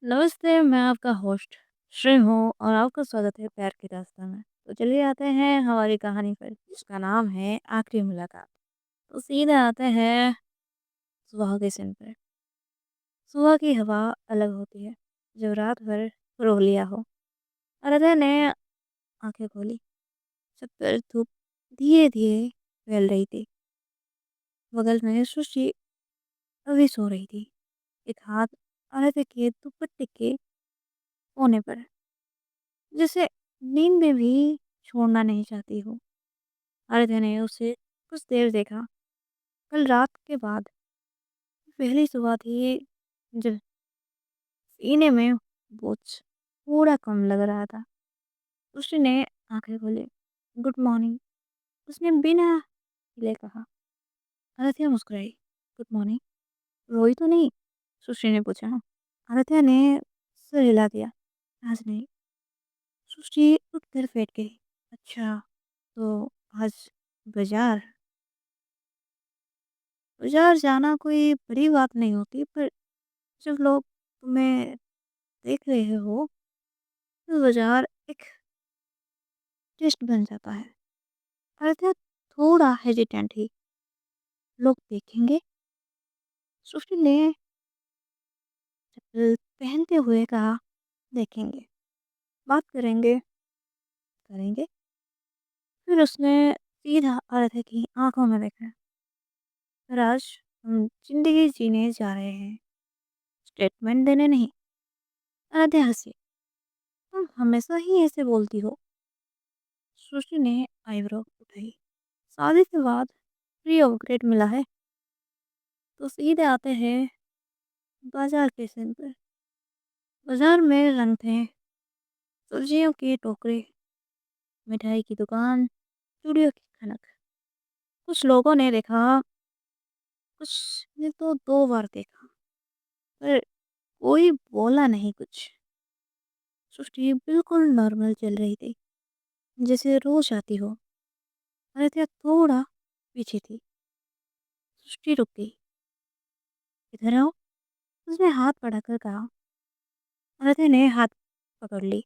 नमस्ते, मैं आपका होस्ट श्री हूँ और आपका स्वागत है प्यार की दास्तान में। तो चलिए आते हैं हमारी कहानी पर जिसका नाम है आखिरी मुलाकात। तो सीधे आते हैं सुबह के सीन पर। सुबह की हवा अलग होती है जब रात भर रो लिया हो। अरदे ने आंखें खोली। छत पर धूप धीरे धीरे फैल रही थी। बगल में सुशी अभी सो रही थी। एक हाथ अरदे के दुपट्टे के कोने पर, जिसे नींद में भी छोड़ना नहीं चाहती हो। आराध्या ने उसे कुछ देर देखा। कल रात के बाद पहली सुबह थी जब सीने में बोझ थोड़ा कम लग रहा था। उसने आंखें खोली। गुड मॉर्निंग, उसने बिना हिले कहा। आराध्या मुस्कुराई। गुड मॉर्निंग, रोई तो नहीं? सुश्री ने पूछा। आराध्या ने सिर हिला दिया। आज नहीं। सुश्री उठकर बैठ गई। अच्छा, तो आज बाजार बाजार जाना कोई बड़ी बात नहीं होती, पर जब लोग तुम्हें देख रहे हो तो बाजार एक टेस्ट बन जाता है। अर्थात थोड़ा हेजिटेंट ही। लोग देखेंगे? सुष्टि ने चप्पल पहनते हुए कहा। देखेंगे, बात करेंगे, करेंगे। फिर उसने सीधा अर्थय की आंखों में देखा। पर आज हम जिंदगी जीने जा रहे हैं, स्टेटमेंट देने नहीं। अर्थय हंसी। तुम हमेशा ही ऐसे बोलती हो। सुष्टि ने आईब्रो उठाई। शादी के बाद फ्री अपग्रेड मिला है। तो सीधे आते हैं बाजार के सीन पर। बाजार में रंग थे, सब्जियों के टोकरे, मिठाई की दुकान, चूड़ियों की खनक। कुछ लोगों ने देखा, कुछ ने तो दो बार देखा, पर कोई बोला नहीं कुछ। सृष्टि बिल्कुल नॉर्मल चल रही थी, जैसे रोज आती हो। आदित्य थोड़ा पीछे थी। सृष्टि रुक गई। इधर आओ, उसने हाथ बढ़ाकर कहा। आदित्य ने हाथ पकड़ ली।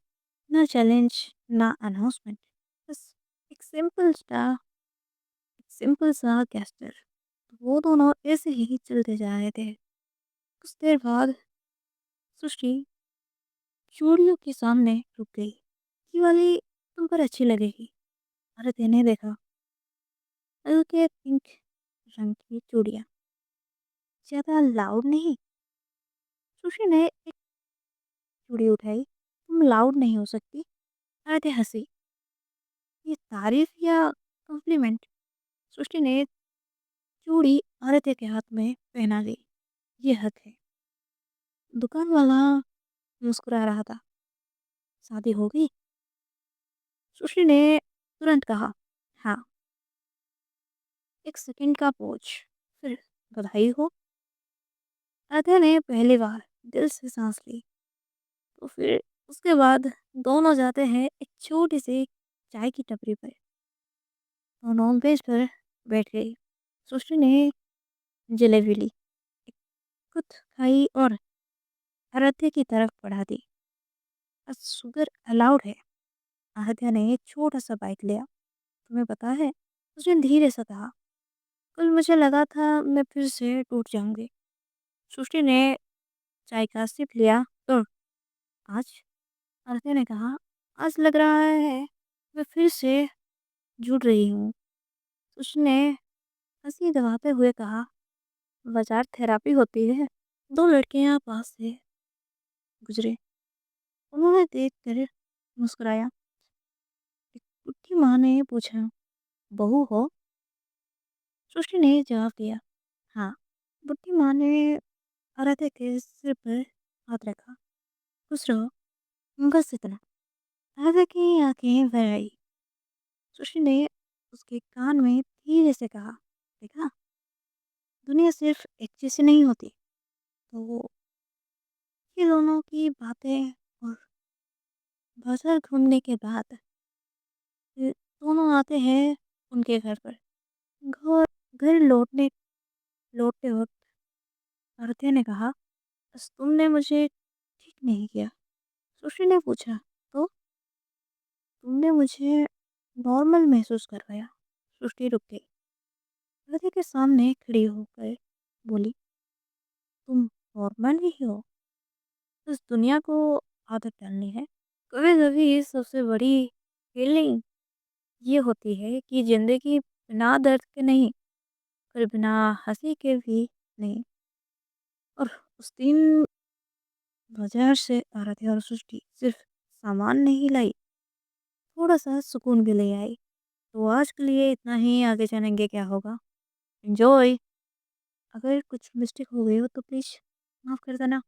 ना चैलेंज, ना अनाउंसमेंट, बस एक सिंपल सा गेस्टर। वो दोनों ऐसे ही चलते जा रहे थे। कुछ देर बाद सृष्टि चूड़ियों के सामने रुक गई। ये वाली तुम पर अच्छी लगेगी। आरती ने देखा। हल्के पिंक रंग की चूड़ियाँ, ज्यादा लाउड नहीं। सुशी ने एक चूड़ी उठाई। तुम लाउड नहीं हो सकती। आरती हंसी। ये तारीफ या कॉम्प्लीमेंट? सृष्टि ने चूड़ी आरती के हाथ में पहना दी। ये हक है। दुकान वाला मुस्कुरा रहा था। शादी हो गई? सुश्री ने तुरंत कहा। हाँ। एक सेकंड का पोज, फिर बधाई हो। अतः ने पहली बार दिल से सांस ली। तो फिर उसके बाद दोनों जाते हैं एक छोटी सी चाय की टपरी पर। दोनों बेंच पर बैठ गई। सुश्री ने जलेबी ली, एक खुद खाई और आराध्या की तरफ बढ़ा दी। आज शुगर अलाउड है। आराध्या ने एक छोटा सा बाइक लिया। तुम्हें पता है, उसने धीरे से कहा, कल मुझे लगा था मैं फिर से टूट जाऊंगी। सृष्टि ने चाय का सिप लिया। तो आज? आरती ने कहा। आज लग रहा है मैं फिर से जुड़ रही हूँ। उसने हंसी दबाते हुए कहा। बाजार थेरापी होती है। दो लड़कियां पास से गुजरे। उन्होंने देख कर मुस्कुराया। एक बुढ़ी माँ ने पूछा, बहू हो? सृष्टि ने जवाब दिया। हाँ। बुढ़ी माँ ने आराध्या के सिर पर हाथ रखा। खुश रहो, बस इतना। आराध्या की आंखें भर आई। सुशी ने उसके कान में धीरे से कहा, देखा, दुनिया सिर्फ एक जैसी नहीं होती। तो ये दोनों की बातें और बाजार घूमने के बाद फिर दोनों आते हैं उनके घर पर। घर घर लौटते वक्त आरती ने कहा, बस तुमने मुझे ठीक नहीं किया। सृष्टि ने पूछा, तो तुमने मुझे नॉर्मल महसूस करवाया। सृष्टि रुक गई। राधे के सामने खड़ी होकर बोली, तुम नॉर्मल ही हो। इस दुनिया को आदत डालनी है। कभी कभी सबसे बड़ी फीलिंग ये होती है कि जिंदगी बिना दर्द के नहीं, पर बिना हंसी के भी नहीं। और उस दिन बाजार से आरती और सृष्टि सिर्फ सामान नहीं लाई, थोड़ा सा सुकून भी ले आई। तो आज के लिए इतना ही, आगे जानेंगे क्या होगा। एंजॉय। अगर कुछ मिस्टेक हो गई हो तो प्लीज़ माफ़ कर देना।